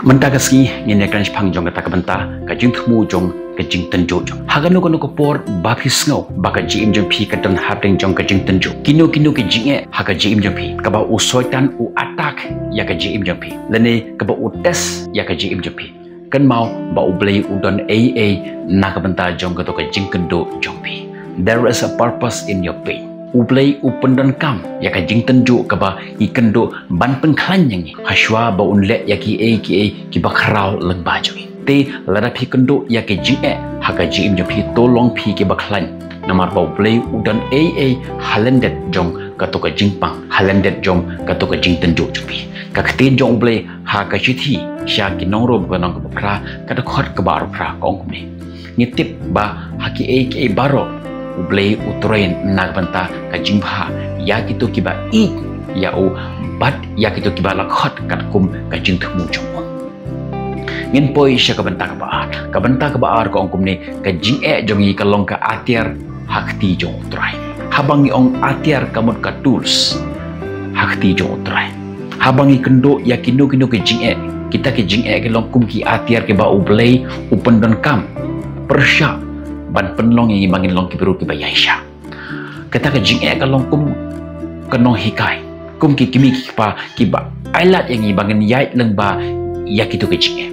Mentagaski ngin yakan pang jong kata kabenta ka jing thmu jong ka jing tenjo jong hagano kono ko por ba phi sngo ba ka jim jong phi ka tan hapeng jong ka jing tenjo kino ke jing e ha ka jim jong phi ka ba u soitan u attack ya ka jim jong phi lene ka ba u test ya ka jim jong phi kan mau ba u blay u don aa na ka benta jong ka to ka jing kendo jong phi. There is a purpose in your pain. Ublay upendon kam ya ka jing tenjo ka ba I kendo ban pen klan yang haswa ba unle ya ki bakrau leng ba joi te lada phi kendo ya ke jing e ha ka jing jo phi to long phi ke baklan namar ba ublay udan aa halendet jong ka to ka jing pang halendet jong ka to ka jing tenjo jo phi ka khte jong ublay ha ka chithi sha ki nongro ba nong ka phra ka to khot ka bar phra kong me ni tip ba ha ki baro ublay utrain nagbanta ka jingha ya kito kiba I ya o bat ya kito kiba lakhot kat kum ka jing thmu jong ngin poi sha ka banta ka baar ko ongkum ne ka jing e jong I ka long ka atiar hakti jong utrai habangi ong atiar kamot ka tools hakti jong utrai habangi kendo ya kino ke jing e kita ke jing e ke long kum ki atiar ke ba ublay upendon kam persha ban penlong yang bangin long kibiru ki bayaisha kata ka jing e ka long kum kanong hikai kum ki kimi ki pa ki ba ailat yang bangin yai leng ba ya kitu ke jing e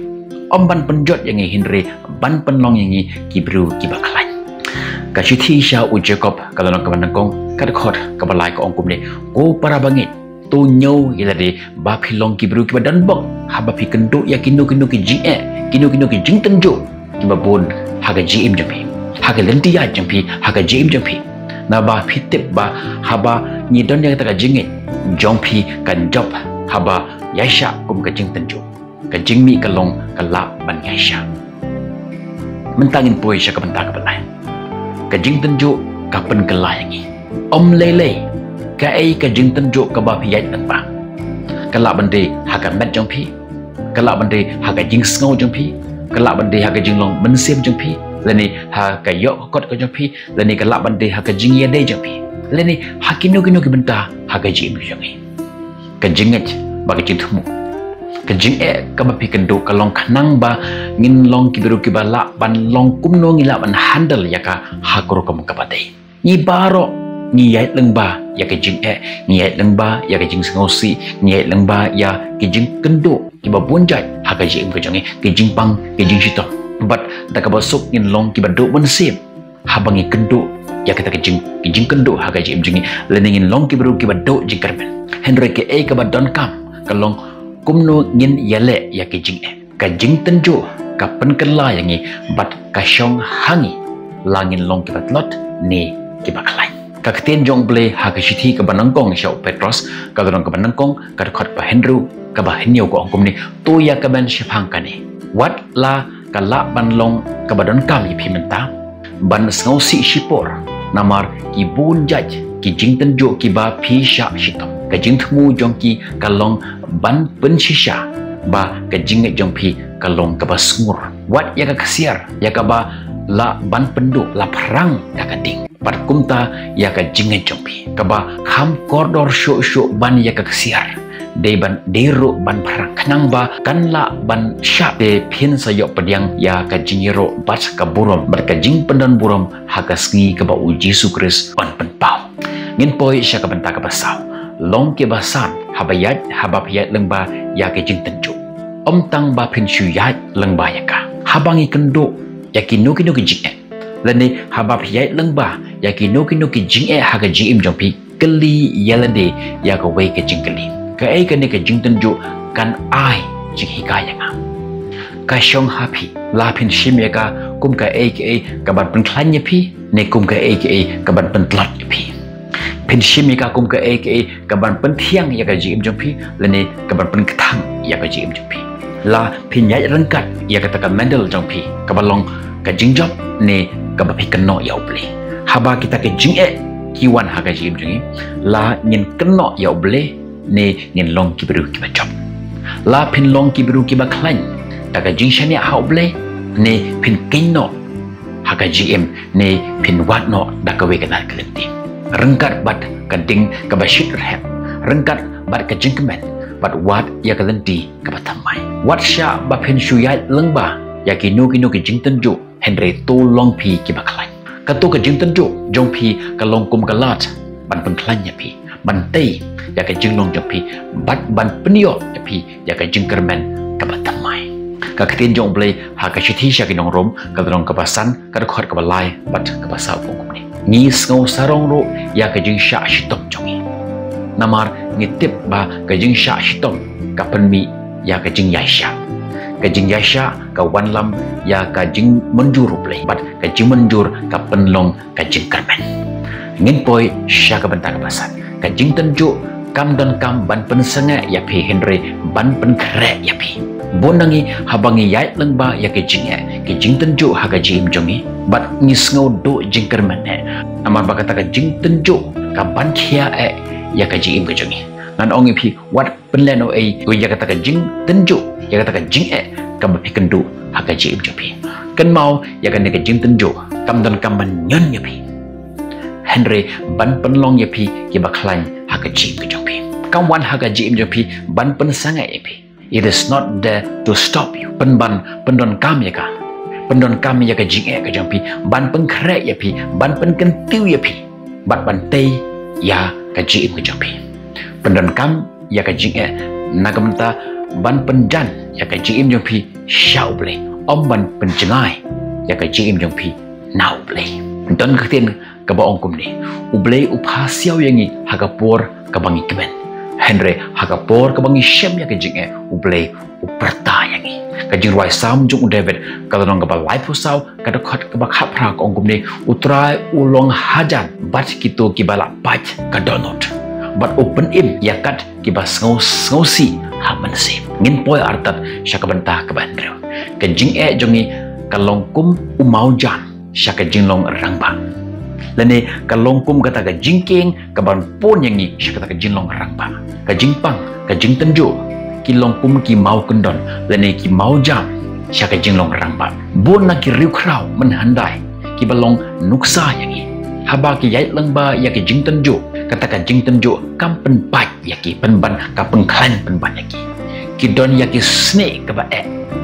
om ban penjot yang hinre ban penlong yang kibiru ki ba klan ka chithi sha u jacob ka long ka banangkong ka khot ka balai ka ong kum ne ko para bangit to nyau ilade ba philong kibiru ki ba dan bok haba phi kendo ya kino ki jing e kino ki jing tenjo ki ba bon haga jim japi haga lentia jampi haga jim jampi na ba pitip ba haba ni don yang taka jingit jompi kan job haba yaisha kum ka jing tenjo ka jingmi kalong kala ban yaisha mentangin poi sya ka bentang ka balai ka jing tenjo ka pen kelayangi om lele ka ai ka jing tenjo ka ba piyai nan ba kala bande haga met jompi kala bande haga jing sngo jompi kala bande haga jing long mensem jompi leni ha ka yok kot ka jopi leni ka lak bande ha ka jing ya de jopi leni ha kino ki benta ha ka jing jangi ka jinget ba ka jing thmu ka jing e ka ba pi kendo ka long khanang ba ngin long ki biru ki ba la ban long kum no ngi la ban handle ya ka ha ko ka ka ba dei ni baro ni yai leng ba ya ka jing e ni yai leng ba ya ka jing ngosi ni yai leng ba ya ki jing kendo ki ba bonjai ha ka jing ka jangi ki jing pang ki jing sitong but da ka basuk in long ki bado mensip habangi kendo ya kita kijing kendo haga jim jingi leningin long ki bado ki bado jingkarben henry ke ka badon kam kalong kumno ngin yale ya kijing ka jing tenjo ka pen kala yangi but ka shong hangi langin long ki batlot ni ki baklai ka kten jong ble haga shithi ka banangkong shau petros ka gadong ka banangkong ka khot pa henry ka ba henyo ko ongkum ni to ya ka ban shipang kani what la kala ban long kabadon kami pimenta ban sngosi shipor namar ki bun jaj ki jing tenjo ki ba phi sha shitom ka jing thmu jong ki kalong ban pen shisha ba ka jing jong phi kalong ka ba sngur wat ya ka kasiar ya ka ba la ban pendo la perang ya ka ding par kumta ya ka jing jong phi ka ba kham koridor sho ban ya ka kasiar de ban dero ban perang kenang ba kan la ban sha de pin sayok pediang ya ka jingiro bas ka burom ber ka jing pendan burom haga sngi ka ba u Yesus Kris on pen pau ngin poi sya ka benta ka basau long ke basan habayat habab yat leng ba ya ka jing tenjo om tang ba pin shu yat leng ba ya ka habangi kendo ya kino ki jing lene habab yat leng ba ya kino ki jing haga jing jong pi keli yalade ya ka wei ka jing keli ka ai ka ne ka jing tenjo kan ai jing hikaya nga ka shong happy la pin shim ya ka kum ka ai ka ban pen klan ya pi ne kum ka ai ka ban pen tlat ya pi pin shim ya ka kum ka ai ka ban pen thiang ya ka jim jong pi le ne ka ban pen kthang ya ka jim jong pi la pin ya rangkat ya ka ta ka mendel jong pi ka balong ka jing job ne ka ba pi keno ya uble haba kita ka jing kiwan ha ka jim jong la nyin keno ya uble ne ngin long ki biru ki bajop la pin long ki biru ki baklan daga jingshani ha oble ne pin kino haga gm ne pin watno daga wegana klenti rengkat bat kading ka bashit rehab rengkat bat ka jingkemen bat wat ya kalenti ka batamai wat sha ba phen shu yai leng ba ya ki no ki jing tan jo Henry to long pi ki ba khlai ka to ka jing tan jo jong pi ka long kum ka lat ban pen khlan ya pi ban tei ya ka jing long jong pi bat ban penio ya pi ya ka jing kermen ka ba tamai ka ktin jong blei ha ka chithi sha ki nong rom ka dong ka ba san ka khot ka ba lai bat ka ba sa ko ni ni sngo sarong ro ya ka jing sha shi tom jong ni namar ni tip ba ka jing sha shi tom ka pen mi ya ka jing ya sha ka jing ya sha ka wan lam ya ka jing menjur blei bat ka jing menjur ka penlong ka jing kermen ngin poi sha ka bentang ka basan ka jing tan jo kam don kam ban pen sanga ya pi Henry ban pen kre ya pi bonangi habangi yai leng ba ya ke jing tan jo ha ka jim jongi bat ni sngo do jing kermen amar ba kata ka jing tan jo ka ban khia ya ka jim ka jongi nan ongi pi wat penleno ya kata ka jing tan jo ya kata ka jing ka ba pi kendu ha ka jim jo pi kan mau ya ka ne ka jing tan jo kam don kam ban nyen ya pi Henry ban penlong ya pi ki ba khlan ha ka jim ka jong pi kam wan ha ka jim jo pi ban pen sanga ya pi it is not there to stop you pendon kam ya ka pendon kam ya ka jing ka jong pi ban pen kre ya pi ban pen ken tiu ya pi bat ban tei ya ka jim ka jong pi pendon kam ya ka jing na ka menta ban penjan ya ka jim jong pi shau ble om ban penjengai ya ka jim jong pi nau ble don ka tin ka ba ong kum ni ublei upha siaw yangi hagapor ka bangi kemen Henry hagapor ka bangi shem ya ka jing ublei uperta yangi ka jing roi sam jung David ka long ka ba life saw ka da khat ka ba khapra ka ong kum ni utrai ulong hajan bat kito ki bala pat ka donot bat open im ya kat ki ba sngo si ha man se ngin poi artat sha ka banta ka ban rew ka jing jongi ka long kum umau jan sha ka jing long rang ba lene ka longkum kata ka jingking ka ban pon yang ni kata ka jinglong rang ba ka jingpang ka jing tanjo ki longkum ki mau kendon lene ki mau jam sya ka jinglong rang ba bon na ki riu krau men handai ki balong nuksa yang ni haba ki yai lang ba ya ki jing tanjo kata ka jing tanjo kam pen pat ya ki pen ban ka pen klan pen ban ya ki don ya ki snake ka ba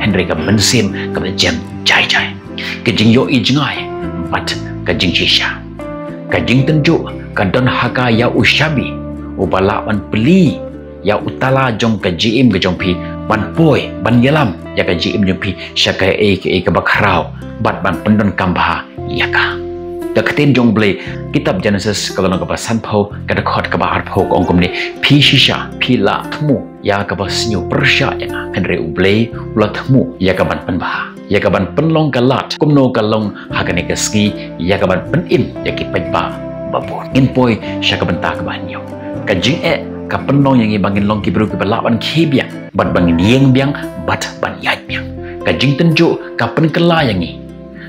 Henry ka mensim ka ba jam jai ka jing yo i jingai bat ka jing shisha ka jing tanjo ka don haka ya ushabi ubala ban peli ya utala jong ka jim ka jong pi ban poi ban yalam ya ka jim jong pi syaka ka bakrau bat ban pendon kambha ya ka da kten jong ble kitab Genesis kalau nak ba sanpho ka da khot ka ba harpho ko ongkom ni pi shisha pi la thmu ya ka ba snyu persha ya Henry uble ula thmu ya ka ban penba ya ka ban penlong ka lat kumno ka long hagane ka ski ya ka ban penim ya ki pajba babon in poi sya ka banta ka banyo ka jing ka penlong yang bangin long ki bru ki bala ban khibya bat bangin yeng biang bat ban yai biang ka jing tenjo ka pen kela yang ni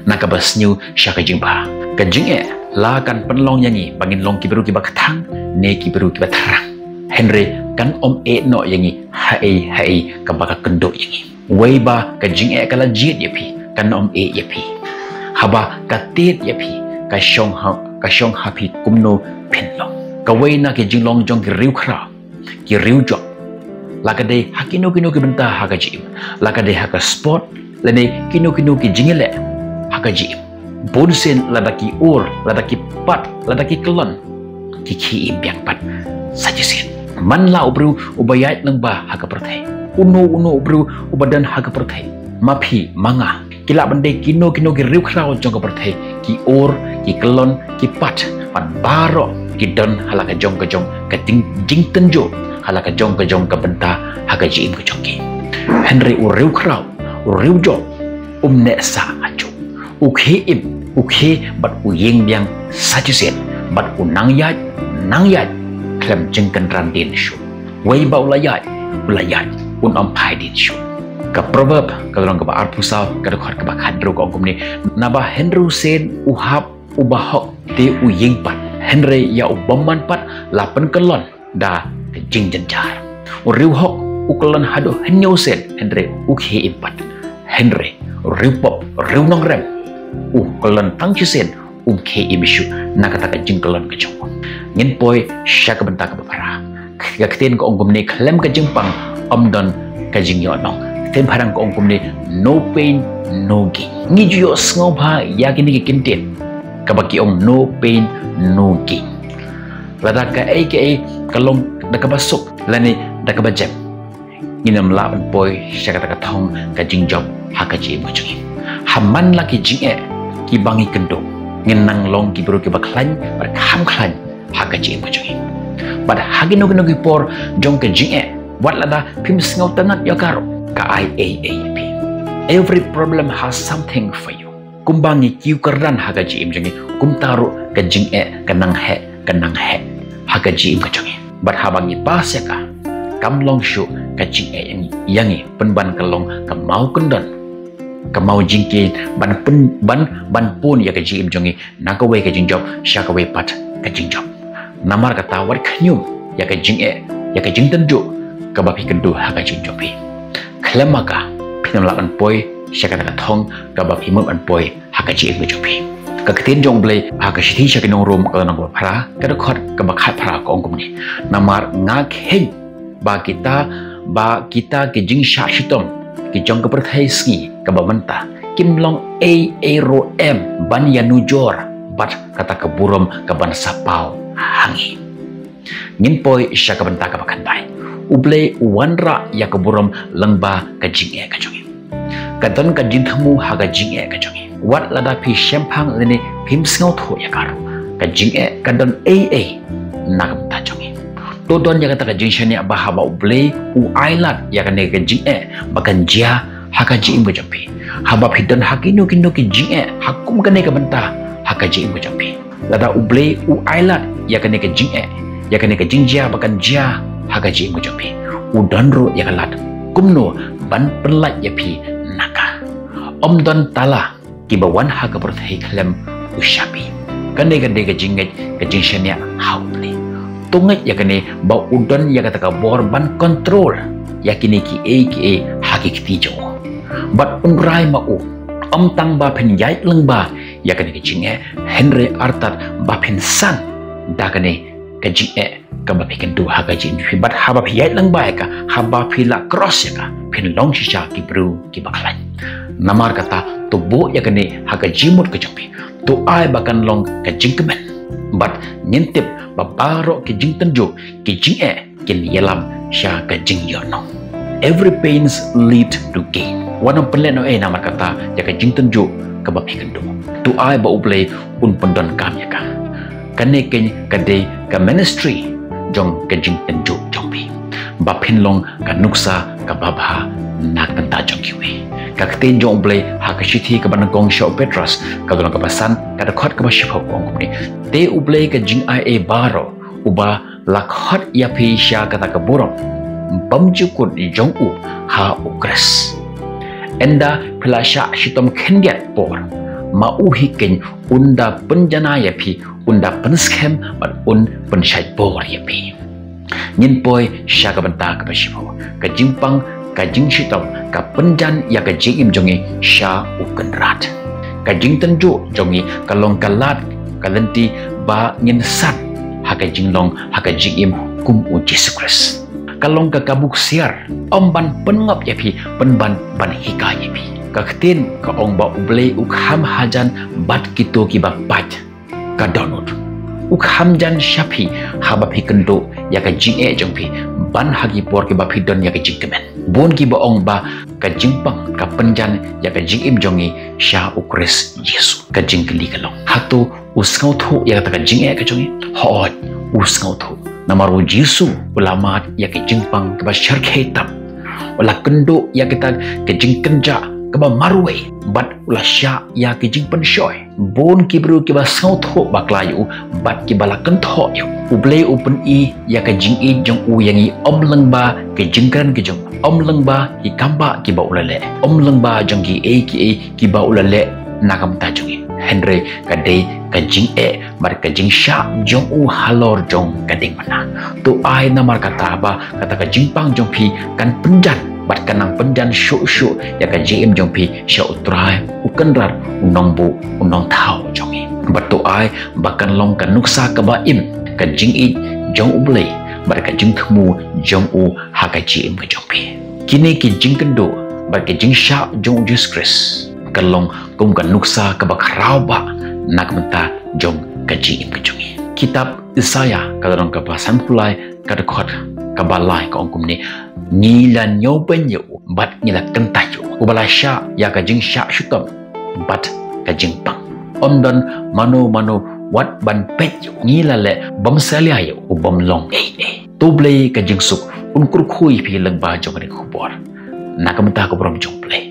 na ka basnyu sya ka jing ba ka jing la kan penlong yang ni bangin long ki bru ki bakthang ne ki bru ki batrang Henry kan om no yang ni hai ka baka kendo yang ni wei ba ka jing ka la jit ya pi kan om ya pi haba ka tet ya pi ka shong ha pi kumno penlong ka wei na ki jing long jong ki riu khra ki riu jo la ka de hakino kino ki benta ha ka jim la ka de ha ka sport la ne kino ki jingile ha ka jim bonsen la da ki ur la da ki pat la da ki kelon ki imbiang pat saja sin man la ubru ubayat nang ba ha ka perthai uno ubru ubadan ha ka perthai mapi manga kila bande kino ki riu khra jong ka perthai ki ur ki kelon ki pat baro ki don halaka jong ka jing tenjo halaka jong ka benta haga jim ka jong ki Henry uriu krau uriu jo ne sa ajo ukhe bat uyeng biang sajusen bat unang yat klem jengkan randin shu wei ba ulayat am pai din shu ka proverb ka long ka ba arpusau ka khot ka ba khadro ko ngum ni na ba Henry sen uhap ubahok te uyeng pat Henry ya ubamman pat lapan kelon da jing jenjar uriu hok ukelon hado henyo sen Henry ukhe impat Henry riu pop riu nong rem ukelon tangchi sen khe imishu nakata ka jing kelon ka jong ngin poi syak benta ka para ka kten ko ongum ni klem ka jing pang omdon ka jing yo nong tem parang ko ongkum ni no pain no gain ngi ju yo sngo ba ya kini ki kintin ka ba ki ong no pain no gain lada ka kalong da ka basuk lani da ka bajem inam la ban boy syaka ka thong ka jing job ha ka ji mo chung haman la ki jing ki bangi kendo ngenang long ki bro ki ba khlan bar kham khlan ha ka ji mo chung bad hagi no ki por jong ka jing wat lada phim sngo tanat ya karo ka IAAP. Every problem has something for you. Kumbangi kiu keran haga jim jangi kum taru ka jing kanang he haga jim ka jangi bat habangi pas ya ka kam long shu ka jing yangi penban kalong ka mau kendon ka mau jingke ban pun ya ka jim jangi naka we ka jing job syaka we pat ka jing job namar kata war khnyum ya ka jing tenju ka ba pi kendu haga jing job pi klemaka pinam lakan poi syaka ka thong ka ba pi mum an poi haga jing job pi ka ketin jong blai haga shi syaka nong rom ka nang phara ka khot ka ba khat phara ko ongkum ni namar ngak hen ba kita ke jing sha shitom ki jong ka perthai ski ka ba manta kim long ro m ban ya nujor bat kata ka burom ka ban sapau hangi ngin poi syaka banta ka bakan bai ublei wanra ya ka burom lengba ka jing ka jongi kadon ka jing thamu haga jing ka jongi wat lada pi shempang lene phim sngo tho ya karo ka jing kadon nakam ta jongi to don ya kata ka jing shania ba haba ublei u ailat ya ka ne ka jing bakan jia haga jing bo jampi haba pidon hakino kino ki jing hakum ka ne ka banta haga jing bo jampi lada ublei u ailat ya ka ne ka jing ya ka ne ka jing jia bakan jia haga jing bo jampi udan ro ya ka lat kumno ban perlat ya pi naka om don tala kibawan haga berthai klem ushapi kane ka jing shania haupli tungat ya kane ba udon ya kata ka bor ban control ya kini ki hakikti jo bat unrai ma u om tang ba phen yai leng ba ya kane ki jing Henry Arthur ba phen san da kane ka jing ka ba phen du haga jing fi bat haba phi yai leng ba ka haba phi la cross ya ka phen long shisha ki bru ki baklan namar kata to bo ya kane haga jimut ka jampi to ai bakan long ka jing kemen bat ngintip babaro ki jing tenjo ki jing kin yalam sha ka jing yono every pains lead to gain wanam penleno namar kata ya ka jing tenjo ka ba phikendo to ai ba ublei un pendon kam ya ka kane ken ka de ka ministry jong ka jing tenjo jompi ba phinlong ka nuksa ka babha nak tanta jong kiwe ka kten jong blai ha ka shithi ka ban gong sho petras ka don ka basan ka da khot ka ba shipho kong ni te ublai ka jing ia baro uba la khot ya phi sha ka ta ka borom bamju kun jong u ha ukras enda plasha shitom khendiat por ma u hiken unda penjana ya phi unda penskem ban un penshai por ya phi ngin poi sha ka banta ka ba shipho ka jimpang ka jing shitom ka penjan ya ka jing im jongi sha ukenrat ka jing tenju jongi ka long kalat ka lenti ba ngin sat ha ka jing long ha ka jing im kum u Jesus Christ ka long ka kabuk siar om ban pengop ya pi penban ban hika ya pi ka ktin ka ong ba ublei uk ham hajan bat kito ki ba pat ka donut uk ham jan shapi ha ba pi kendo ya ka jing jong pi ban hagi por ki ba pi don ya ka jing kemen bon ki ba ong ba ka jingpang ka penjan ya ka jing im jongi sha ukres Yesu ka jing kli kalong hatu usngau thu ya ka jing ka jongi hot usngau thu namaru Yesu ulama ya ka jingpang ka ba sharkhe tam wala kendo ya kita ka jing kenja ka ba marwe bat ula sha ya ka jing pen shoy bon ki bru ki ba ngau thu ba klayu bat ki bala kan tho yo ublei open ya ka jing jong u yangi om leng ba ka jing kan ki jong om leng ba ki kamba ki ba ulale om leng ba jong ki ba ulale nakam ta jongi Henry ka de ka jing mar ka jing sha jong u halor jong ka ding mana to ai na mar kata ba kata ka jing pang jong phi kan penjan bat kanang penjan shu ya ka jim jong phi sha utrai ukenrar unong bu unong thau jongi bat to ai bakan long kan nuksa ka ba im ka jing jong ublei bar ka jing thmu jong u ha ka jim ka jong phi kini ki jing kendo ba ke jing sha jong Jesus Christ kalong kum kan nuksa ka bakrau ba nak menta jong ka ji im ka jongi kitab Isaya kadang ka pasan pulai ka dekot ka balai ka ongkum ni nilan nyopen yo bat nila kentah yo ubala sha ya ka jing sha shutam bat ka jing pang ondan mano wat ban pet yo nila le bam salia yo ubam long toble ka jing suk un kur khui pi lang ba jong ni khubor nakamta ko brom jong play